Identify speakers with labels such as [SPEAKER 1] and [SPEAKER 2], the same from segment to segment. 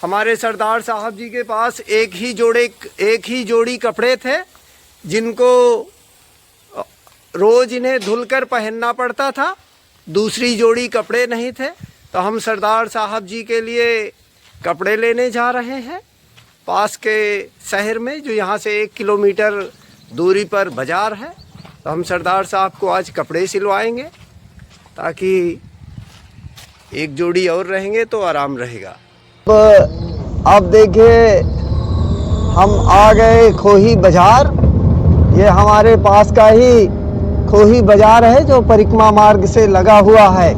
[SPEAKER 1] हमारे सरदार साहब जी के पास एक ही जोड़ी कपड़े थे जिनको रोज इन्हें धुलकर पहनना पड़ता था। दूसरी जोड़ी कपड़े नहीं थे, तो हम सरदार साहब जी के लिए कपड़े लेने जा रहे हैं पास के शहर में, जो यहाँ से 1 किलोमीटर दूरी पर बाज़ार है। तो हम सरदार साहब को आज कपड़े सिलवाएंगे ताकि एक जोड़ी और रहेंगे तो आराम रहेगा।
[SPEAKER 2] अब देखिए हम आ गए खोही बाजार। ये हमारे पास का ही खोही बाजार है जो परिक्रमा मार्ग से लगा हुआ है।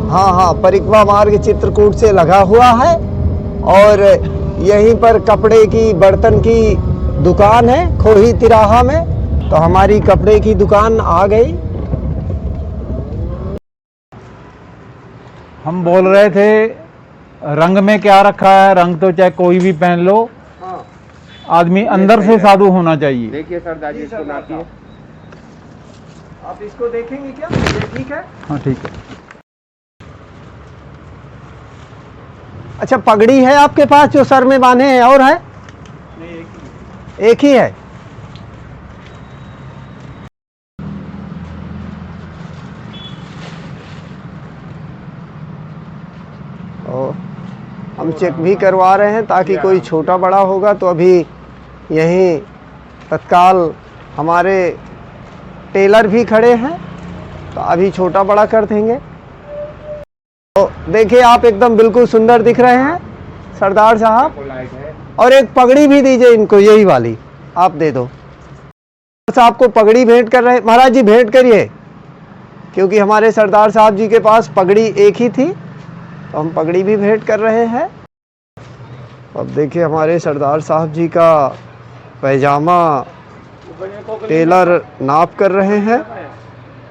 [SPEAKER 2] हाँ, परिक्रमा मार्ग चित्रकूट से लगा हुआ है और यहीं पर कपड़े की बर्तन की दुकान है खोही तिराहा में। तो हमारी कपड़े की दुकान आ गई।
[SPEAKER 3] हम बोल रहे थे रंग में क्या रखा है, रंग तो चाहे कोई भी पहन लो।
[SPEAKER 1] हाँ,
[SPEAKER 3] आदमी अंदर से साधु होना चाहिए।
[SPEAKER 1] देखिए सरदार जी इसको नापिए। आप इसको देखेंगे क्या? ये ठीक है?
[SPEAKER 3] हाँ ठीक है।
[SPEAKER 2] अच्छा, पगड़ी है आपके पास जो सर में बांधे हैं और है? नहीं, एक ही है। हम चेक भी करवा रहे हैं ताकि कोई छोटा बड़ा होगा तो अभी यहीं तत्काल हमारे टेलर भी खड़े हैं, तो अभी छोटा बड़ा कर देंगे। तो देखिए आप एकदम बिल्कुल सुंदर दिख रहे हैं सरदार साहब। और एक पगड़ी भी दीजिए इनको, यही वाली आप दे दो। साहब को पगड़ी भेंट कर रहे हैं। महाराज जी भेंट करिए, क्योंकि हमारे सरदार साहब जी के पास पगड़ी एक ही थी, तो हम पगड़ी भी भेंट कर रहे हैं। अब देखिए हमारे सरदार साहब जी का पैजामा टेलर नाप कर रहे हैं,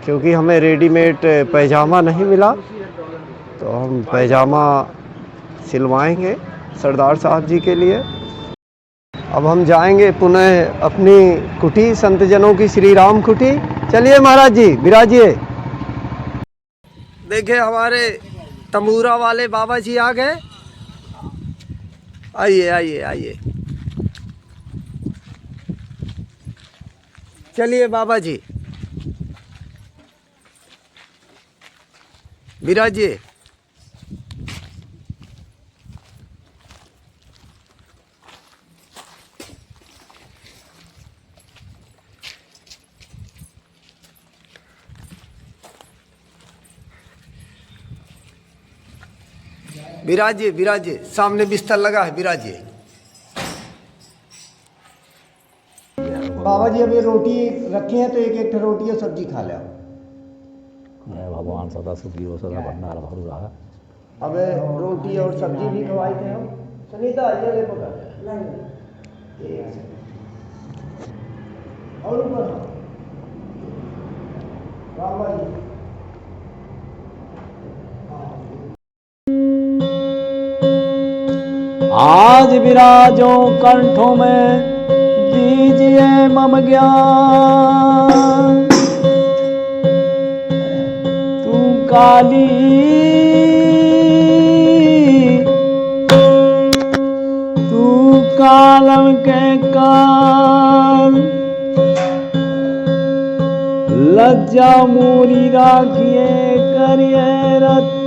[SPEAKER 2] क्योंकि हमें रेडीमेड पैजामा नहीं मिला, तो हम पैजामा सिलवाएंगे सरदार साहब जी के लिए। अब हम जाएंगे पुनः अपनी कुटी, संत जनों की श्री राम कुटी। चलिए महाराज जी विराजिए।
[SPEAKER 1] देखिए हमारे तंबूरा वाले बाबा जी आ गए। आइए आइए आइए, चलिए बाबा जी विराजिए। विराजिए विराजिए, सामने बिस्तर लगा है, विराजिए।
[SPEAKER 2] बाबा जी अभी रोटी रखी है तो एक एक रोटी और सब्जी खा ले।
[SPEAKER 4] भगवान सदा सुखी हो, सदा भंडार भरू रहा।
[SPEAKER 2] अब रोटी और सब्जी भी खवाई थे हम। सुनीता ये ले पकड़। और ऊपर बाबा जी
[SPEAKER 4] आज विराजो कंठों में दीजिए मम ज्ञान। तू काली तू कालम के काल, लज्जा मूरी राखिए करिए रत्ना।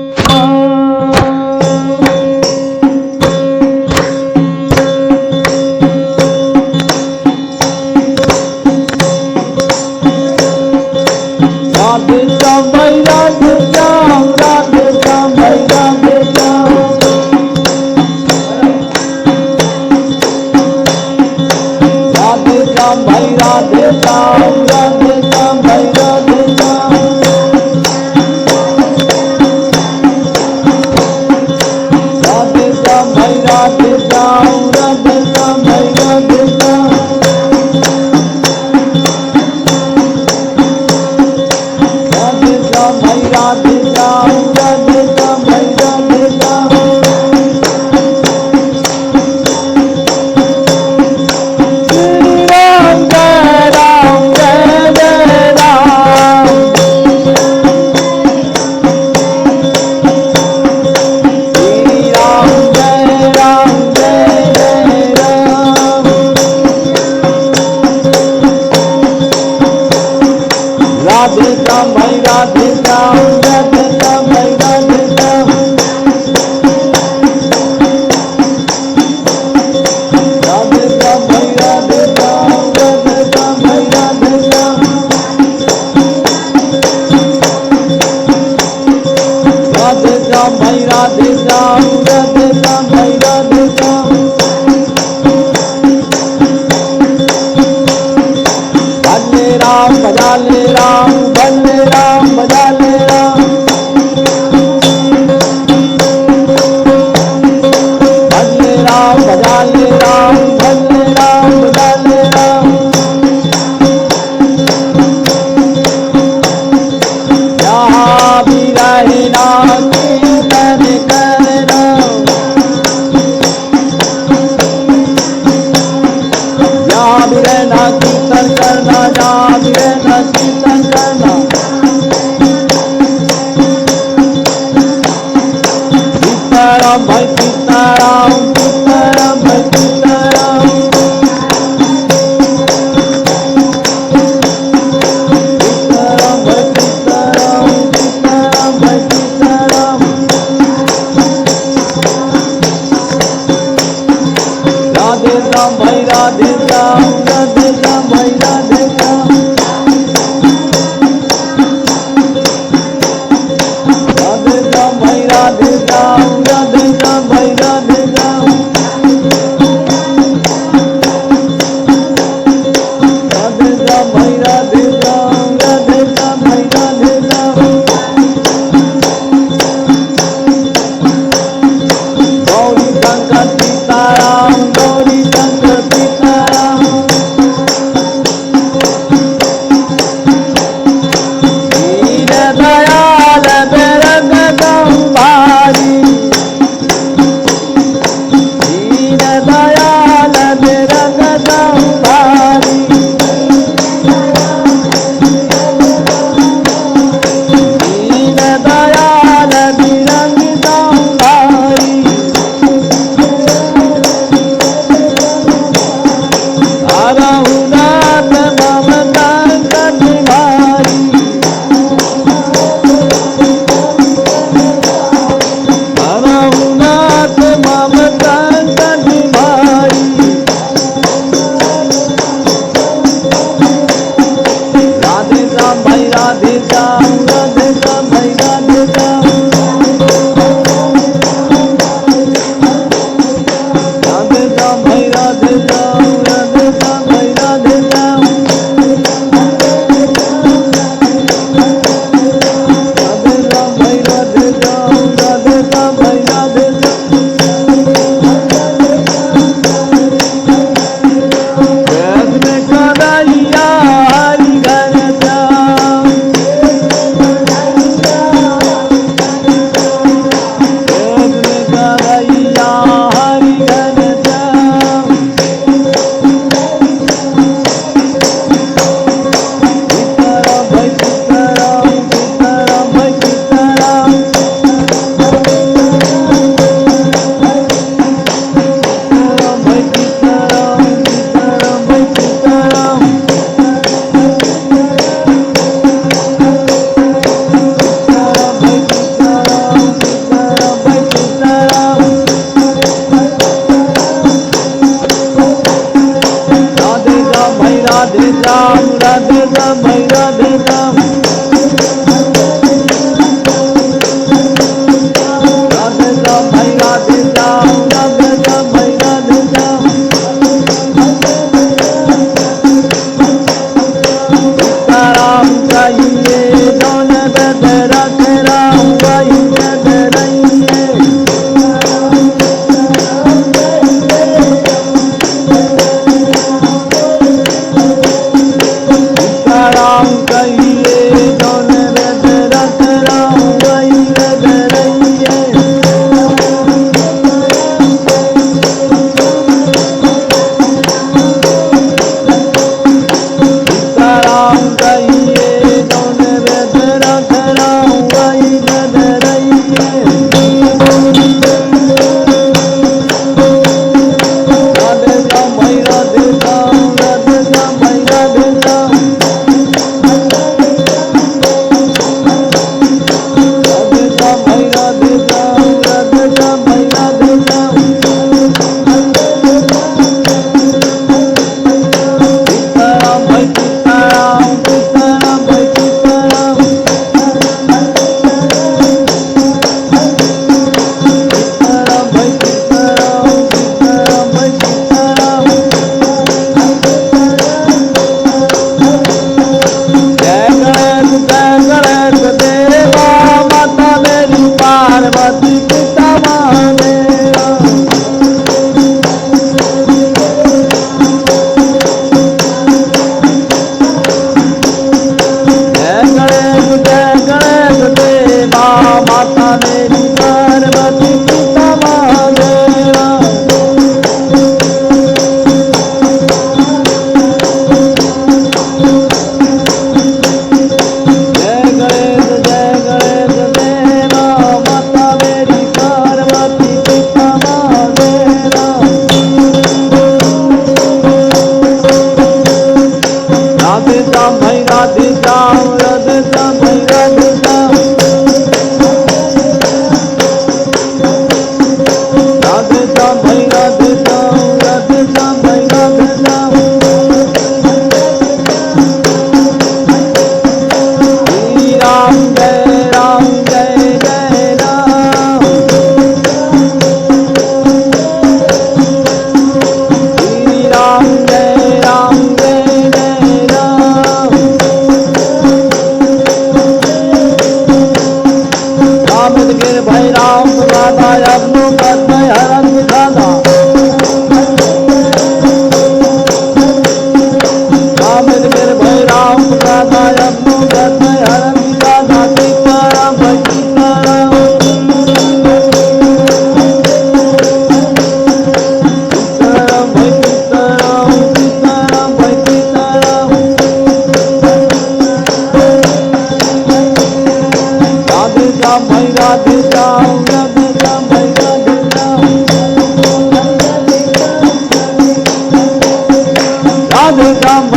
[SPEAKER 5] राधे श्याम राधे श्याम भाई राधे श्याम राधे श्याम भाई राधे श्याम राधे श्याम भाई राधे श्याम राधे श्याम भाई राधे श्याम राधे श्याम भाई राधे श्याम भले राम बजा ले राम भले राम बजा ले राम भले राम बजा ले राम भले राम बजा ले राम जहाँ भी रहे नाम कीर्तन करना जहाँ भी रहना कीर्तन करना जहाँ भी रहना कीर्तन करना सीताराम भाई सीताराम सीताराम भाई सीताराम सीताराम भाई सीताराम सीताराम भाई सीताराम राधे श्याम भाई राधे श्याम राधे श्याम भाई राधे श्याम राधे श्याम भाई राधे श्याम राधे श्याम भाई राधे श्याम राधे श्याम भाई राधे श्याम राधे श्याम भाई राधे श्याम गौरी शंकर सीताराम गौरी शंकर सीताराम दीन दयाल बिरग गंभारी दीन दयाल बिरग गंभारी दीन दयाल बिरग गंभारी रघुनाथ ममता कटिहारी रघुनाथ ममता कटिहारी राधे श्याम भाई राधे श्याम राधे श्याम भाई राधे श्याम राधे श्याम भाई राधे श्याम राधे श्याम भाई राधे श्याम राधे श्याम भाई राधे श्याम राधे श्याम भाई राधे श्याम वेद में कन्हैया हरि घन श्याम वेद में कन्हैया हरि घन श्याम सीताराम भाई सीताराम सीताराम भाई सीताराम सीताराम भाई सीताराम सीताराम भाई सीताराम सीताराम भाई सीताराम सीताराम भाई सीताराम राधे श्याम भाई राधे श्याम राधे श्याम भाई राधे श्याम राधे श्याम भाई राधे श्याम राधे श्याम भाई राधे श्याम सीताराम चाहिए दोन बेद रख राम भाई बेद रहिए सीताराम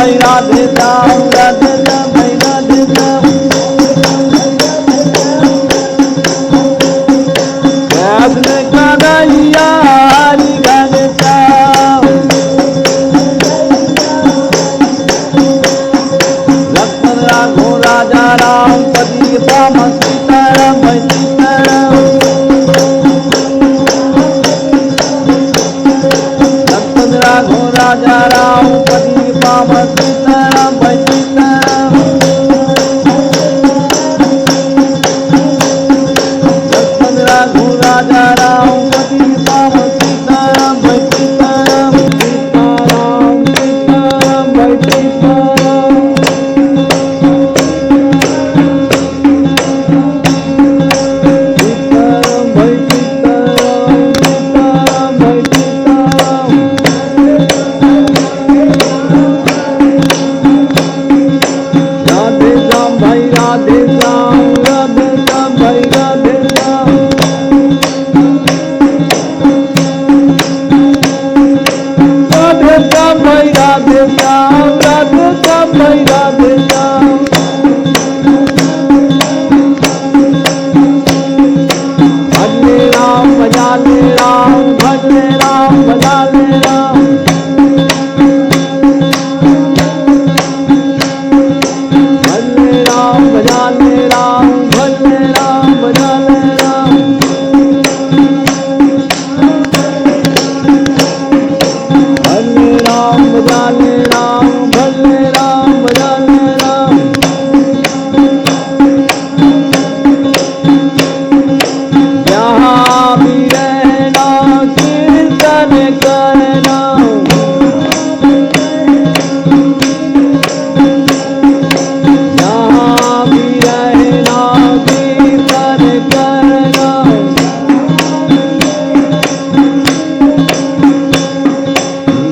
[SPEAKER 5] भाई राधे श्याम राधे श्याम भाई राधे श्याम कृष्ण कन्हैया हरि घनश्याम लक्ष्मण राघव राजा राम पति राम सीताराम भाई सीताराम लक्ष्मण राघव राजा राम पति राम सीताराम भाई सीताराम लक्ष्मण राघव राजा राम पति राम सीताराम भाई सीताराम सीताराम सीताराम भाई सीताराम सीताराम भाई सीताराम सीताराम भाई सीताराम राधे श्याम भाई राधे श्याम राधे श्याम भाई राधे श्याम राधे श्याम भाई राधे श्याम राधे श्याम भाई राधे श्याम भजले राम भजाले राम भजले राम भजाले राम भजले राम भजाले राम भजले राम भजाले राम भजले राम भजाले राम भजले राम भजाले राम यहाँ भी रहना कीर्तन करना यहाँ भी रहना कीर्तन करना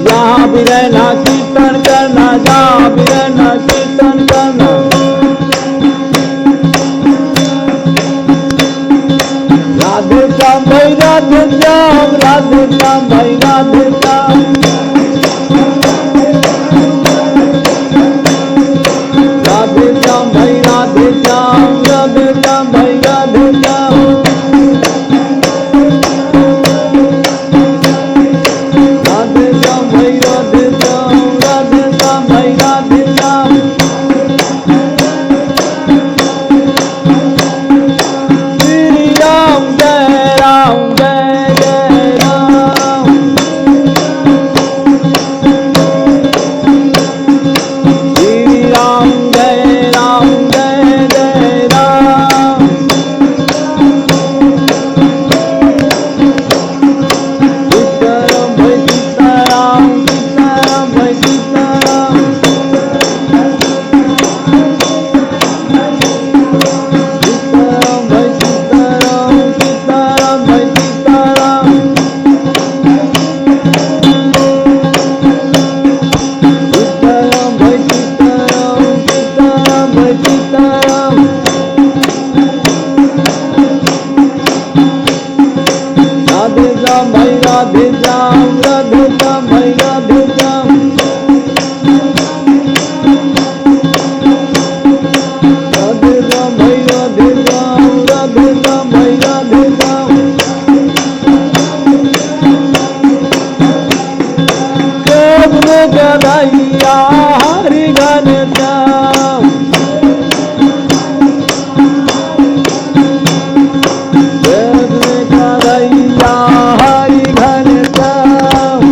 [SPEAKER 5] यहाँ भी रहना कीर्तन करना जहाँ भी रहना कीर्तन करना राधे श्याम भाई राधे श्याम राधे श्याम भाई राधे श्याम राधे श्याम भाई राधे श्याम राधे श्याम भाई राधे श्याम राधे श्याम भाई राधे श्याम राधे श्याम भाई राधे श्याम श्री राम जय जय राम श्री राम जय जय राम सीताराम भाई सीताराम सीताराम भाई सीताराम सीताराम भाई सीताराम सीताराम भाई सीताराम सीताराम भाई सीताराम सीताराम भाई सीताराम राधे श्याम भाई राधे श्याम राधे श्याम भाई राधे श्याम राधे श्याम भाई राधे श्याम राधे श्याम भाई राधे श्याम कृष्ण कन्हैया हरि घनश्याम कृष्ण कन्हैया हरि घनश्याम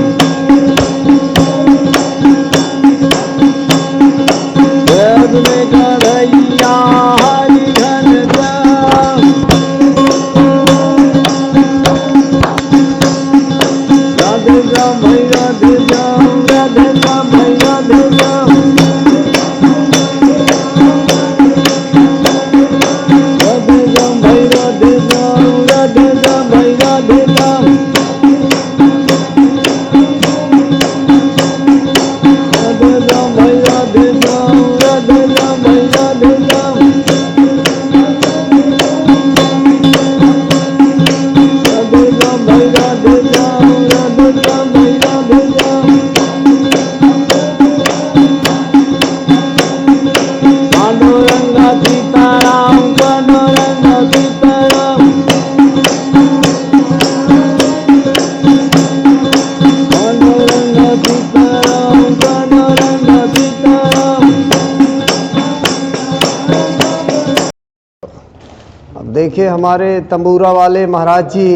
[SPEAKER 2] देखिए हमारे तंबूरा वाले महाराज जी,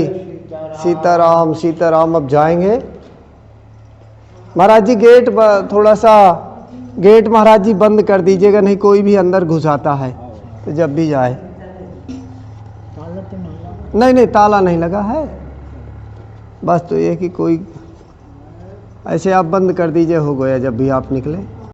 [SPEAKER 2] सीताराम सीताराम। अब जाएंगे महाराज जी। गेट थोड़ा सा गेट महाराज जी बंद कर दीजिएगा, नहीं कोई भी अंदर घुस आता है तो जब भी जाए। नहीं नहीं ताला नहीं लगा है, बस तो ये कि कोई ऐसे आप बंद कर दीजिए, हो गया जब भी आप निकले।